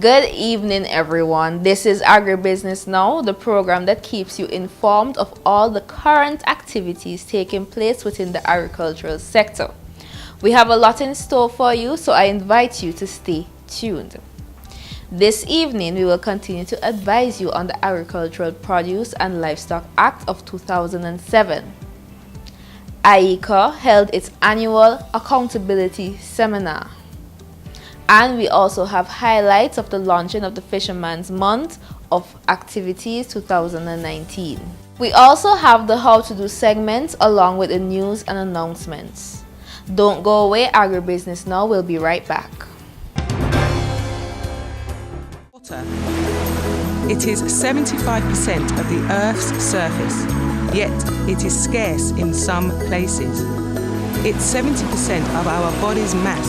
Good evening, everyone. This is Agri Business Now, the program that keeps you informed of all the current activities taking place within the agricultural sector. We have a lot in store for you, so I invite you to stay tuned. This evening, we will continue to advise you on the Agricultural Produce and Livestock Act of 2007. IICA held its annual accountability seminar. And we also have highlights of the launching of the Fisherman's Month of Activities 2019. We also have the How to Do segment along with the news and announcements. Don't go away, Agribusiness Now will be right back. Water. It is 75% of the Earth's surface, yet it is scarce in some places. It's 70% of our body's mass,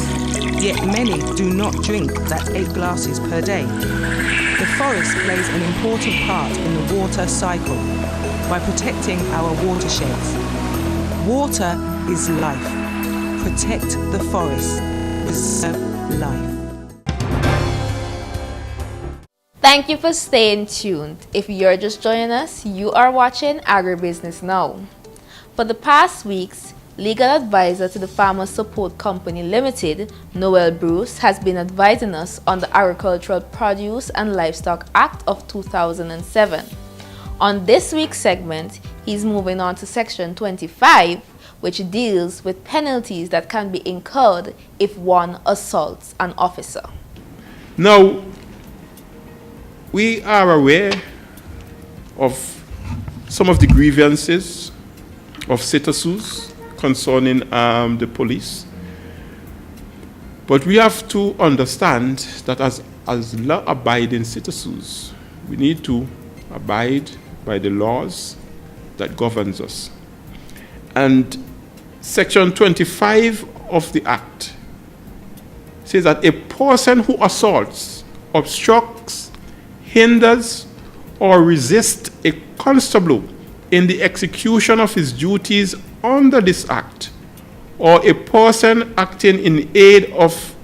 yet many do not drink that 8 glasses per day. The forest plays an important part in the water cycle by protecting our watersheds. Water is life. Protect the forest. Preserve life. Thank you for staying tuned. If you're just joining us, you are watching Agribusiness Now. For the past weeks, Legal advisor to the Farmers Support Company Limited, Noel Bruce, has been advising us on the Agricultural Produce and Livestock Act of 2007. On this week's segment, he's moving on to Section 25, which deals with penalties that can be incurred if one assaults an officer. Now, we are aware of some of the grievances of citizens concerning the police. But we have to understand that as law-abiding citizens, we need to abide by the laws that governs us. And Section 25 of the Act says that a person who assaults, obstructs, hinders, or resists a constable in the execution of his duties under this Act, or a person acting in aid of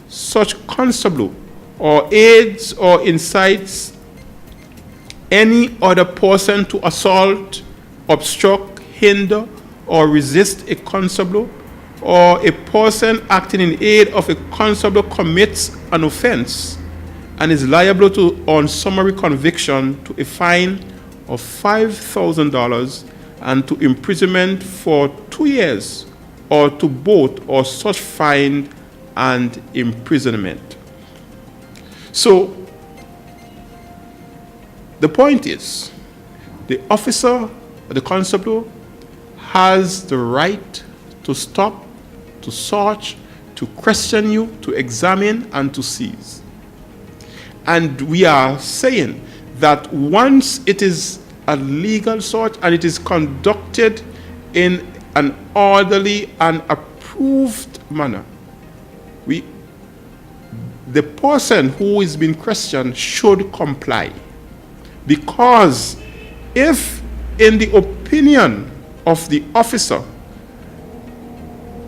such constable, or aids or incites any other person to assault, obstruct, hinder, or resist a constable, or a person acting in aid of a constable commits an offense and is liable to, on summary conviction, to a fine of $5,000 and to imprisonment for 2 years, or to both, or such fine and imprisonment. So, the point is, the officer, the constable, has the right to stop, to search, to question you, to examine, and to seize. And we are saying that once it is a legal search and it is conducted in an orderly and approved manner, the person who is being questioned should comply. Because if, in the opinion of the officer,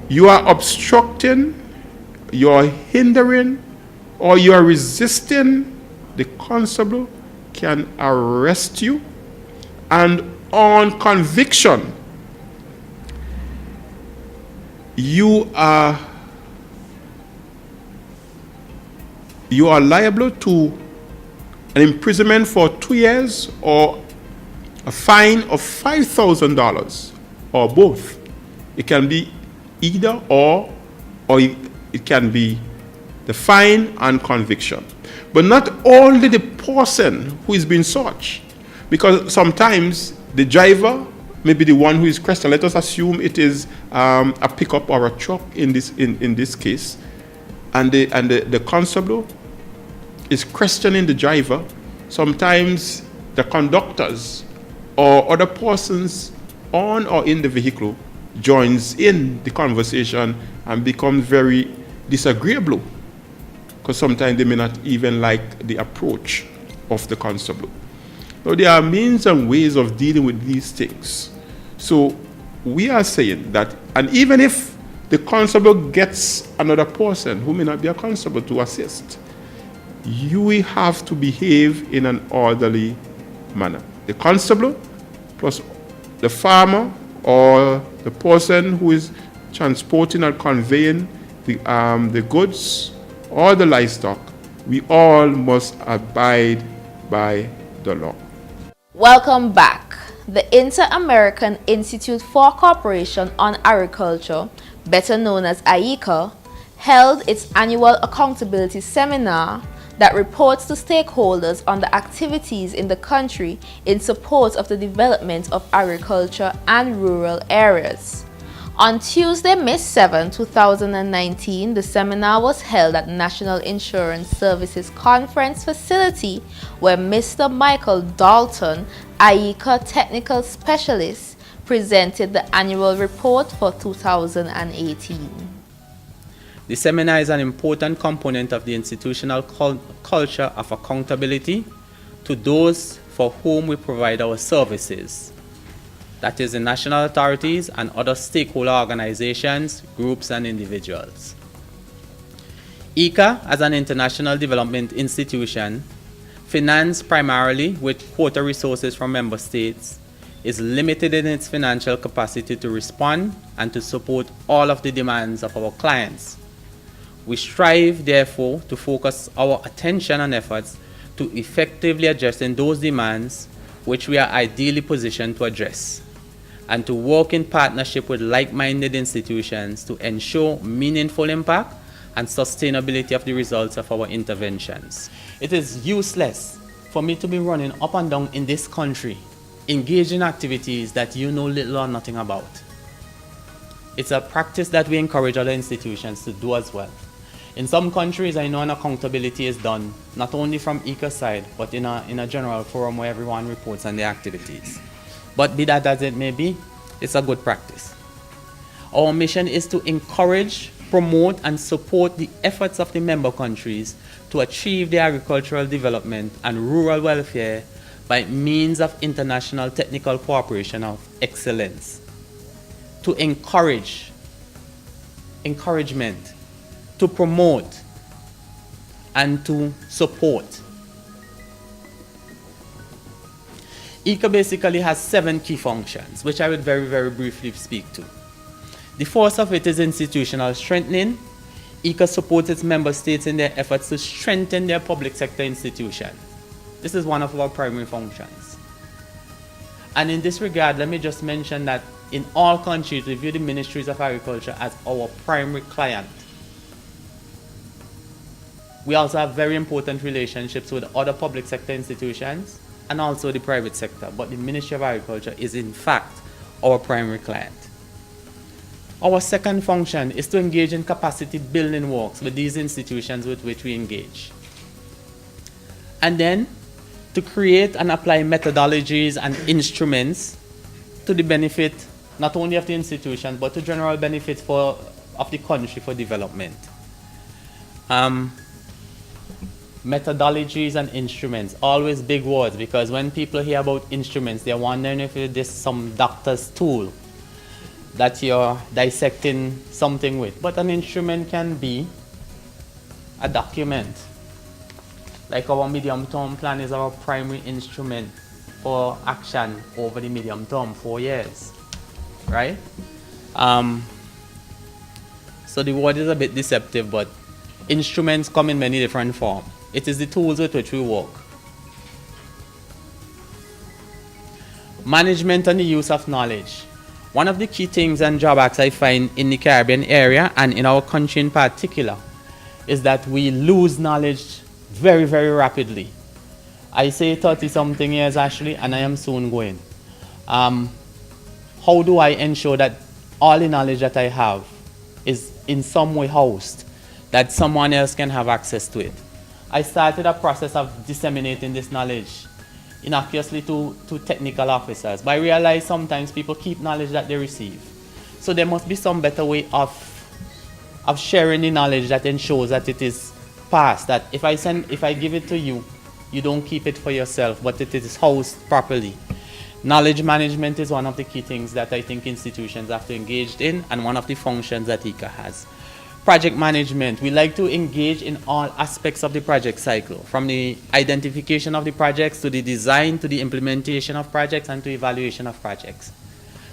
you are obstructing, you are hindering, or you are resisting, the constable can arrest you, and on conviction, you are liable to an imprisonment for 2 years or a fine of $5,000, or both. It can be either or it can be the fine and conviction. But not only the person who is being searched, because sometimes the driver may be the one who is questioned. Let us assume it is a pickup or a truck in this case, and the constable is questioning the driver. Sometimes the conductors or other persons on or in the vehicle joins in the conversation and becomes very disagreeable, because sometimes they may not even like the approach of the constable. So there are means and ways of dealing with these things. So we are saying that, and even if the constable gets another person who may not be a constable to assist, you have to behave in an orderly manner. The constable plus the farmer or the person who is transporting or conveying the goods or the livestock, we all must abide by the law. Welcome back. The Inter-American Institute for Cooperation on Agriculture, better known as IICA, held its annual accountability seminar that reports to stakeholders on the activities in the country in support of the development of agriculture and rural areas. On Tuesday, May 7, 2019, the seminar was held at National Insurance Services Conference Facility, where Mr. Michael Dalton, IICA Technical Specialist, presented the annual report for 2018. The seminar is an important component of the institutional culture of accountability to those for whom we provide our services. That is the national authorities and other stakeholder organizations, groups, and individuals. IICA, as an international development institution, financed primarily with quota resources from member states, is limited in its financial capacity to respond and to support all of the demands of our clients. We strive, therefore, to focus our attention and efforts to effectively addressing those demands which we are ideally positioned to address, and to work in partnership with like-minded institutions to ensure meaningful impact and sustainability of the results of our interventions. It is useless for me to be running up and down in this country, engaged in activities that you know little or nothing about. It's a practice that we encourage other institutions to do as well. In some countries, I know an accountability is done, not only from IICA side, but in a general forum where everyone reports on their activities. But be that as it may be, it's a good practice. Our mission is to encourage, promote, and support the efforts of the member countries to achieve their agricultural development and rural welfare by means of international technical cooperation of excellence. To encouragement, to promote, and to support. IICA basically has 7 key functions, which I would very, very briefly speak to. The first of it is institutional strengthening. IICA supports its member states in their efforts to strengthen their public sector institutions. This is one of our primary functions. And in this regard, let me just mention that in all countries, we view the ministries of agriculture as our primary client. We also have very important relationships with other public sector institutions and also the private sector, but the Ministry of Agriculture is in fact our primary client. Our second function is to engage in capacity building works with these institutions with which we engage. And then to create and apply methodologies and instruments to the benefit not only of the institution but to general benefit of the country for development. Methodologies and instruments, always big words, because when people hear about instruments, they're wondering if it is some doctor's tool that you're dissecting something with. But an instrument can be a document. Like our medium-term plan is our primary instrument for action over the medium term, 4 years, right? So the word is a bit deceptive, but instruments come in many different forms. It is the tools with which we work. Management and the use of knowledge. One of the key things and drawbacks I find in the Caribbean area and in our country in particular is that we lose knowledge very, very rapidly. I say 30-something years actually, and I am soon going. How do I ensure that all the knowledge that I have is in some way housed, that someone else can have access to it? I started a process of disseminating this knowledge innocuously to technical officers, but I realized sometimes people keep knowledge that they receive. So there must be some better way of sharing the knowledge that ensures that it is passed, that if I give it to you, you don't keep it for yourself, but it is housed properly. Knowledge management is one of the key things that I think institutions have to engage in, and one of the functions that IICA has. project management. We like to engage in all aspects of the project cycle, from the identification of the projects to the design to the implementation of projects and to evaluation of projects.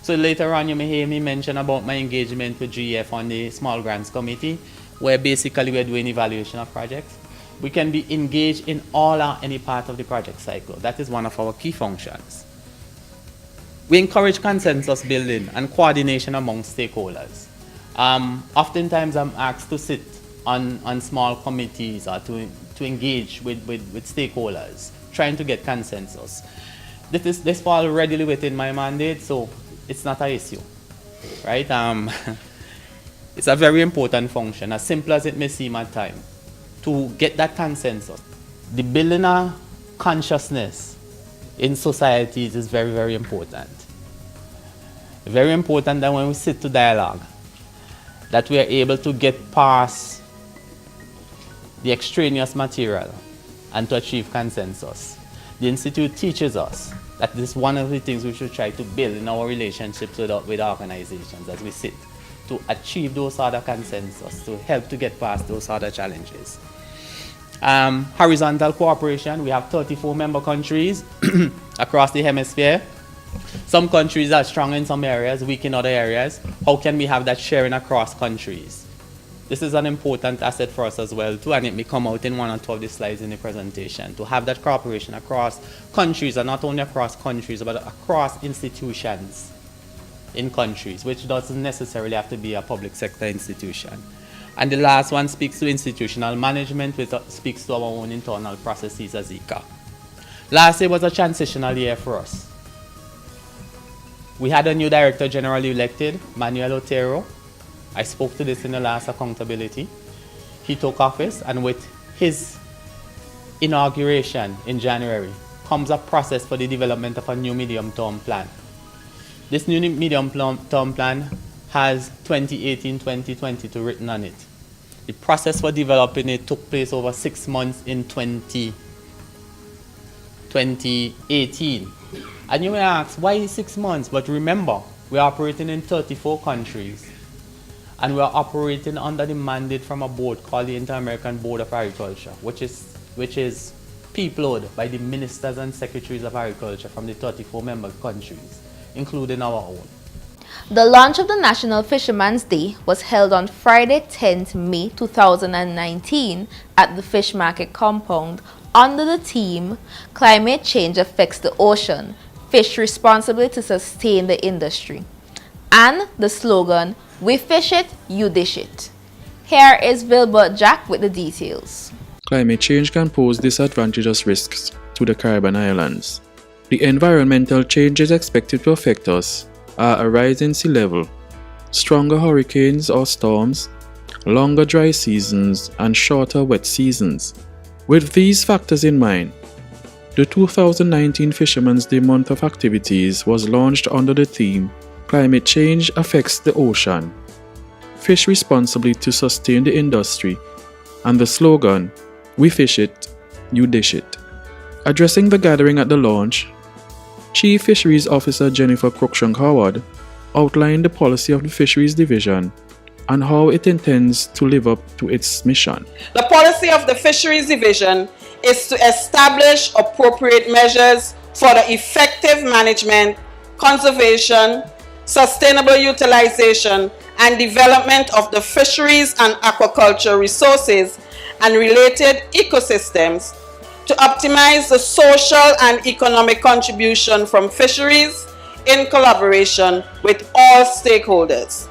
So later on you may hear me mention about my engagement with GF on the Small Grants Committee, where basically we're doing evaluation of projects. We can be engaged in all or any part of the project cycle. That is one of our key functions. We encourage consensus building and coordination among stakeholders. Oftentimes I'm asked to sit on small committees or to engage with stakeholders, trying to get consensus. This falls readily within my mandate, so it's not an issue, right? It's a very important function, as simple as it may seem at times, to get that consensus. The building a consciousness in societies is very, very important. Very important that when we sit to dialogue, that we are able to get past the extraneous material and to achieve consensus. The Institute teaches us that this is one of the things we should try to build in our relationships with organizations as we sit to achieve those other consensus, to help to get past those other challenges. Horizontal cooperation, we have 34 member countries across the hemisphere. Some countries are strong in some areas, weak in other areas. How can we have that sharing across countries? This is an important asset for us as well too, and it may come out in one or two of the slides in the presentation, to have that cooperation across countries, and not only across countries, but across institutions in countries, which doesn't necessarily have to be a public sector institution. And the last one speaks to institutional management, which speaks to our own internal processes as IICA. Last year was a transitional year for us. We had a new Director General elected, Manuel Otero. I spoke to this in the last accountability. He took office, and with his inauguration in January comes a process for the development of a new medium-term plan. This new medium-term plan has 2018-2022 written on it. The process for developing it took place over 6 months in 2018. And you may ask, why 6 months? But remember, we're operating in 34 countries. And we're operating under the mandate from a board called the Inter-American Board of Agriculture, which is peopled by the ministers and secretaries of agriculture from the 34 member countries, including our own. The launch of the National Fisherman's Day was held on Friday, 10th May 2019 at the Fish Market Compound under the theme, Climate Change Affects the Ocean, Fish Responsibly to Sustain the Industry, and the slogan, We fish it, you dish it. Here is Wilbert Jack with the details. Climate change can pose disadvantageous risks to the Caribbean islands. The environmental changes expected to affect us are a rise in sea level, stronger hurricanes or storms, longer dry seasons, and shorter wet seasons. With these factors in mind, the 2019 Fisherman's Day month of activities was launched under the theme, Climate Change Affects the Ocean, Fish Responsibly to Sustain the Industry, and the slogan, We fish it, you dish it. Addressing the gathering at the launch, Chief Fisheries Officer Jennifer Cruikshank-Howard outlined the policy of the Fisheries Division and how it intends to live up to its mission. The policy of the Fisheries Division is to establish appropriate measures for the effective management, conservation, sustainable utilization, and development of the fisheries and aquaculture resources and related ecosystems, to optimize the social and economic contribution from fisheries in collaboration with all stakeholders.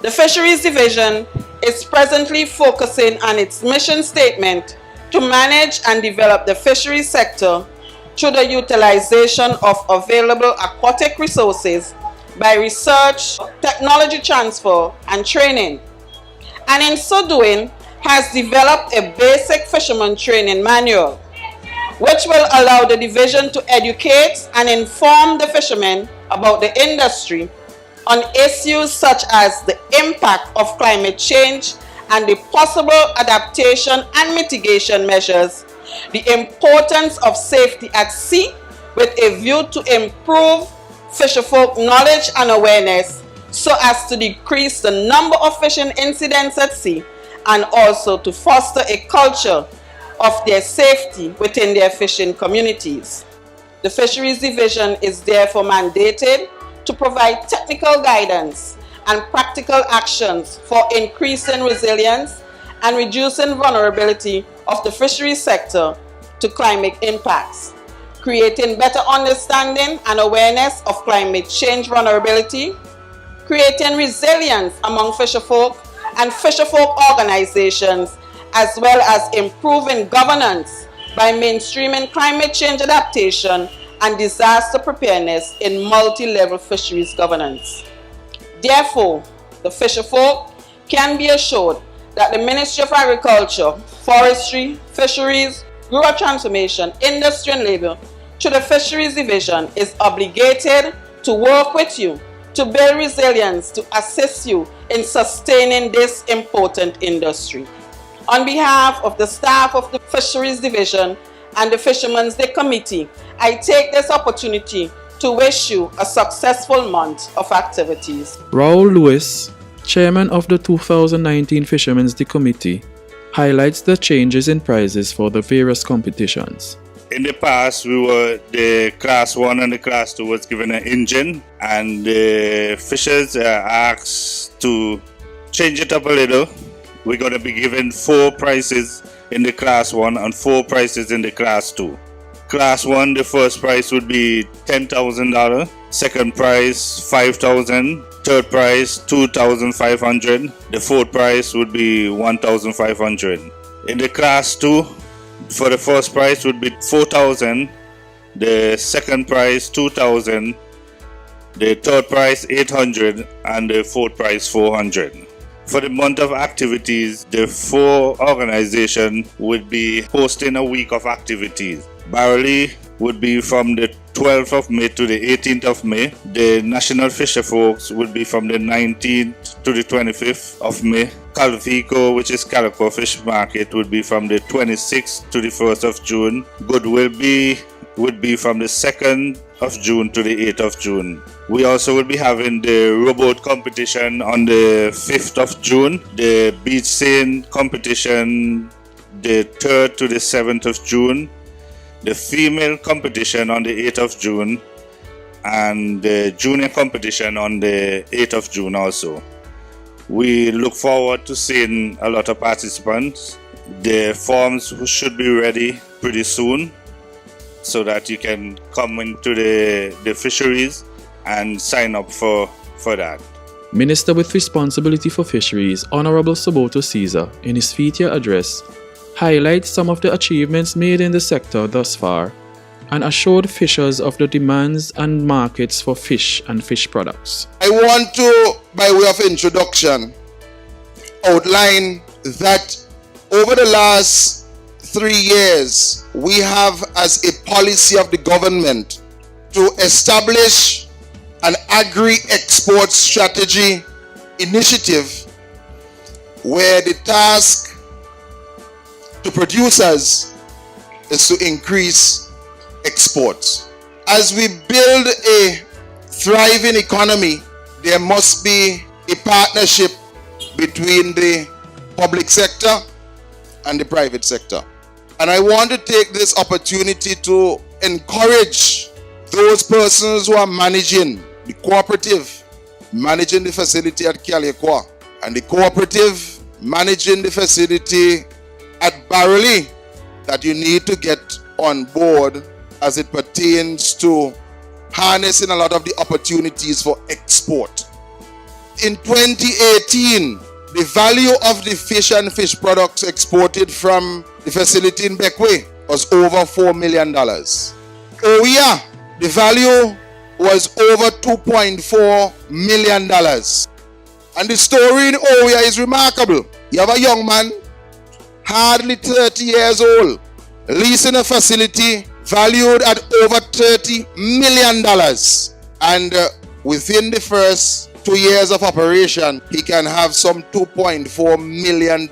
The Fisheries Division is presently focusing on its mission statement to manage and develop the fisheries sector through the utilization of available aquatic resources by research, technology transfer, and training. And in so doing, has developed a basic fisherman training manual, which will allow the division to educate and inform the fishermen about the industry on issues such as the impact of climate change and the possible adaptation and mitigation measures, the importance of safety at sea with a view to improve fisherfolk knowledge and awareness so as to decrease the number of fishing incidents at sea and also to foster a culture of their safety within their fishing communities. The Fisheries Division is therefore mandated to provide technical guidance and practical actions for increasing resilience and reducing vulnerability of the fisheries sector to climate impacts, creating better understanding and awareness of climate change vulnerability, creating resilience among fisherfolk and fisherfolk organizations, as well as improving governance by mainstreaming climate change adaptation and disaster preparedness in multi-level fisheries governance. Therefore, the fisherfolk can be assured that the Ministry of Agriculture, Forestry, Fisheries, Rural Transformation, Industry and Labour, through the Fisheries Division, is obligated to work with you to build resilience to assist you in sustaining this important industry. On behalf of the staff of the Fisheries Division and the Fishermen's Day Committee, I take this opportunity to wish you a successful month of activities. Raul Lewis, Chairman of the 2019 Fishermen's Day Committee, highlights the changes in prizes for the various competitions. In the past, the Class 1 and the Class 2 was given an engine, and the fishers are asked to change it up a little. We're going to be given 4 prizes in the Class 1 and 4 prizes in the Class 2. Class 1, the first prize would be $10,000, second prize $5,000, third prize $2,500, the fourth prize would be $1,500. In the Class 2, for the first prize would be $4,000, the second prize $2,000, the third prize $800, and the fourth prize $400. For the month of activities, the 4 organizations would be hosting a week of activities. Barley would be from the 12th of May to the 18th of May. The National Fisher Folks would be from the 19th to the 25th of May. Calvico, which is Calico Fish Market, would be from the 26th to the 1st of June. Goodwill would be from the 2nd of June to the 8th of June. We also will be having the rowboat competition on the 5th of June, the beach seine competition the 3rd to the 7th of June, the female competition on the 8th of June, and the junior competition on the 8th of June also. We look forward to seeing a lot of participants. The forms should be ready pretty soon, so that you can come into the fisheries and sign up for that. Minister with Responsibility for Fisheries, Honorable Soboto Caesar, in his feature address, highlights some of the achievements made in the sector thus far and assured fishers of the demands and markets for fish and fish products. I want to, by way of introduction, outline that over the last 3 years, we have as a policy of the government to establish an agri-export strategy initiative where the task to producers is to increase exports. As we build a thriving economy, there must be a partnership between the public sector and the private sector. And I want to take this opportunity to encourage those persons who are managing the cooperative, managing the facility at Calico, and the cooperative managing the facility at Barley, that you need to get on board as it pertains to harnessing a lot of the opportunities for export. In 2018, the value of the fish and fish products exported from the facility in Beckway was over $4 million. OEA, the value was over $2.4 million. And the story in OEA is remarkable. You have a young man, hardly 30 years old, leasing a facility valued at over $30 million. And within the first 2 years of operation, he can have some $2.4 million in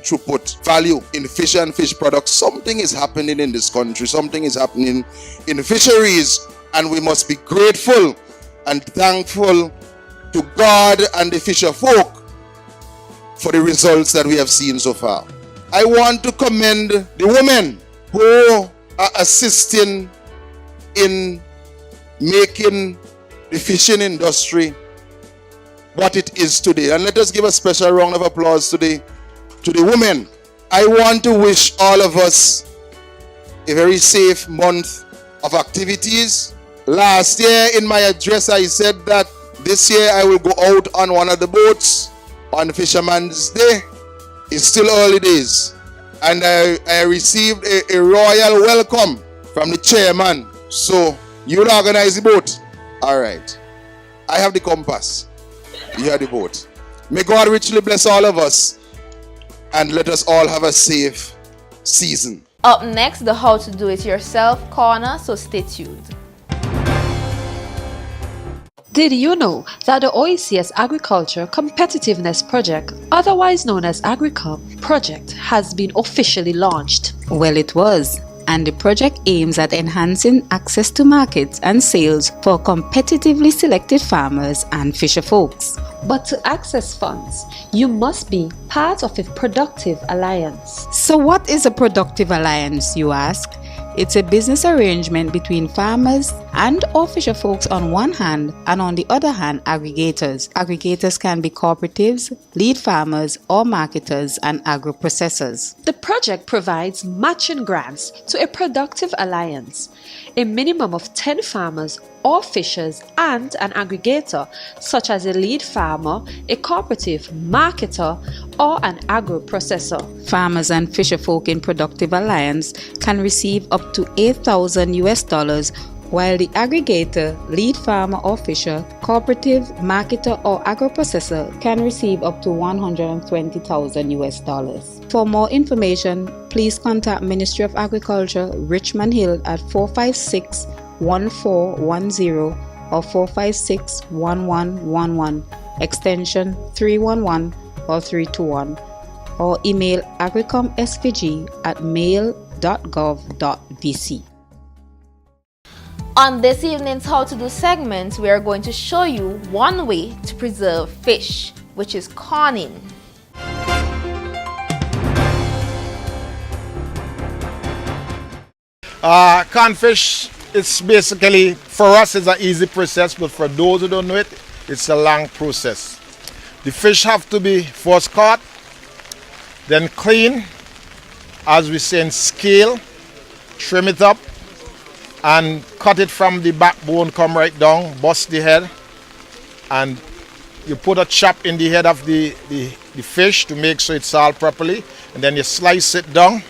throughput value in fish and fish products. Something is happening in this country. Something is happening in fisheries. And we must be grateful and thankful to God and the fisher folk for the results that we have seen so far. I want to commend the women who are assisting in making the fishing industry what it is today. And let us give a special round of applause to the women. I want to wish all of us a very safe month of activities. Last year in my address I said that this year I will go out on one of the boats on Fisherman's Day. It's still early days. And I received a royal welcome from the chairman. So you'll organize the boat. All right. I have the compass. You have the boat. May God richly bless all of us. And let us all have a safe season. Up next, the How to Do It Yourself corner, so stay tuned. Did you know that the IICA's Agriculture Competitiveness Project, otherwise known as AgriCom project, has been officially launched? Well, it was. And the project aims at enhancing access to markets and sales for competitively selected farmers and fisher folks. But to access funds, you must be part of a productive alliance. So what is a productive alliance, you ask? It's a business arrangement between farmers and or fisher folks on one hand, and on the other hand, aggregators. Aggregators can be cooperatives, lead farmers, or marketers and agro-processors. The project provides matching grants to a productive alliance. A minimum of 10 farmers or fishers and an aggregator, such as a lead farmer, a cooperative, marketer, or an agro-processor. Farmers and fisher folk in Productive Alliance can receive up to $8,000, while the aggregator, lead farmer or fisher, cooperative, marketer, or agro-processor can receive up to $120,000. For more information, please contact Ministry of Agriculture, Richmond Hill at 456-1410 or 456-1111, extension 311 or 321, or email agricomsvg@mail.gov.vc. On this evening's How to Do segment, we are going to show you one way to preserve fish, which is conning. Confish, it's basically, for us it's an easy process, but for those who don't know it, it's a long process. The fish have to be first caught, then clean, as we say in scale, trim it up, and cut it from the backbone, come right down, bust the head, and you put a chop in the head of the fish to make sure it's all properly, and then you slice it down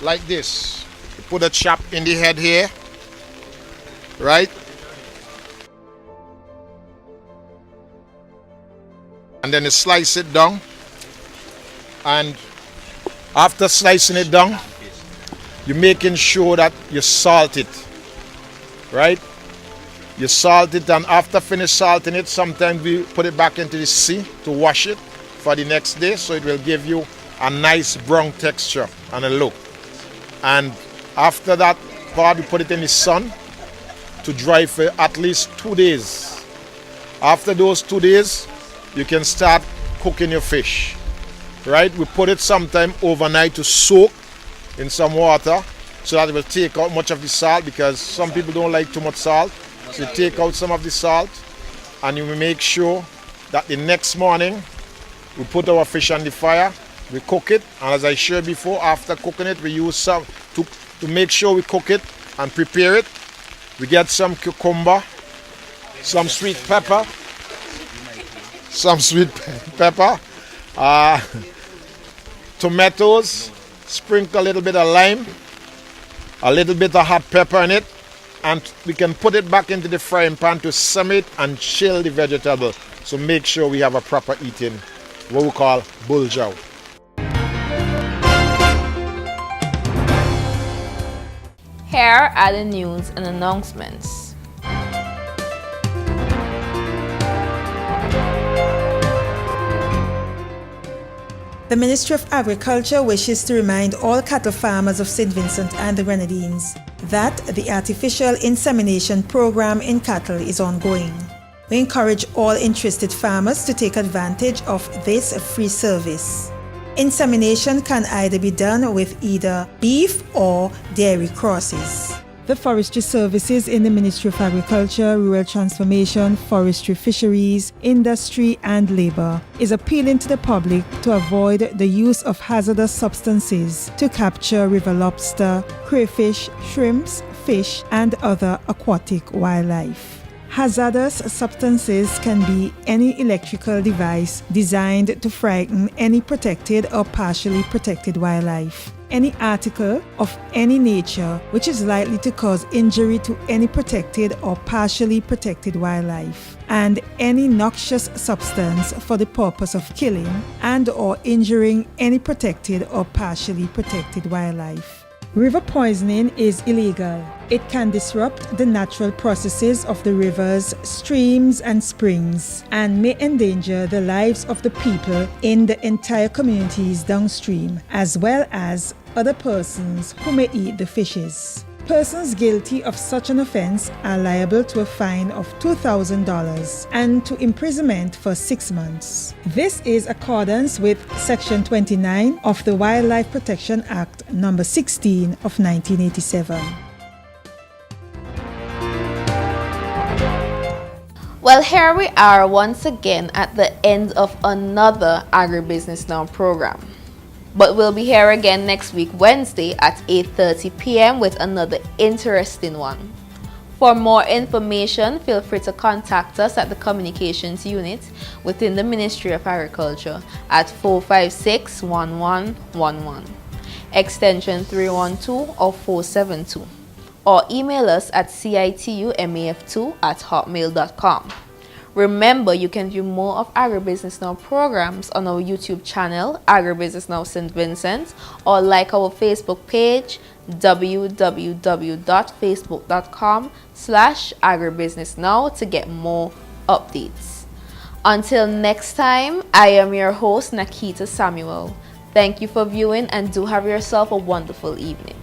like this. You put a chop in the head here, right? And then you slice it down, and after slicing it down, you're making sure that you salt it, right? You salt it, and after finish salting it, sometimes we put it back into the sea to wash it for the next day, so it will give you a nice brown texture and a look. And after that part, we put it in the sun to dry for at least 2 days. After those 2 days, you can start cooking your fish, right? We put it sometime overnight to soak in some water so that it will take out much of the salt, because some people don't like too much salt. So you take out some of the salt, and you will make sure that the next morning we put our fish on the fire, we cook it, and as I shared before, after cooking it, we use some to make sure we cook it and prepare it. We get some cucumber, some sweet pepper, tomatoes, sprinkle a little bit of lime, a little bit of hot pepper in it, and we can put it back into the frying pan to simmer it and chill the vegetable. So make sure we have a proper eating, what we call buljow. Here are the news and announcements. The Ministry of Agriculture wishes to remind all cattle farmers of St. Vincent and the Grenadines that the artificial insemination program in cattle is ongoing. We encourage all interested farmers to take advantage of this free service. Insemination can either be done with either beef or dairy crosses. The forestry services in the Ministry of Agriculture, Rural Transformation, Forestry, Fisheries, Industry and Labour is appealing to the public to avoid the use of hazardous substances to capture river lobster, crayfish, shrimps, fish and other aquatic wildlife. Hazardous substances can be any electrical device designed to frighten any protected or partially protected wildlife. Any article of any nature which is likely to cause injury to any protected or partially protected wildlife, and any noxious substance for the purpose of killing and or injuring any protected or partially protected wildlife. River poisoning is illegal. It can disrupt the natural processes of the rivers, streams, and springs, and may endanger the lives of the people in the entire communities downstream, as well as other persons who may eat the fishes. Persons guilty of such an offense are liable to a fine of $2,000 and to imprisonment for 6 months. This is accordance with Section 29 of the Wildlife Protection Act No. 16 of 1987. Well, here we are once again at the end of another Agri Business Now program. But we'll be here again next week, Wednesday at 8:30 p.m. with another interesting one. For more information, feel free to contact us at the Communications Unit within the Ministry of Agriculture at 456-1111, extension 312 or 472, or email us at citumaf2@hotmail.com. Remember, you can view more of Agribusiness Now programs on our YouTube channel, Agribusiness Now St. Vincent, or like our Facebook page, www.facebook.com/agribusinessnow to get more updates. Until next time, I am your host, Nakita Samuel. Thank you for viewing and do have yourself a wonderful evening.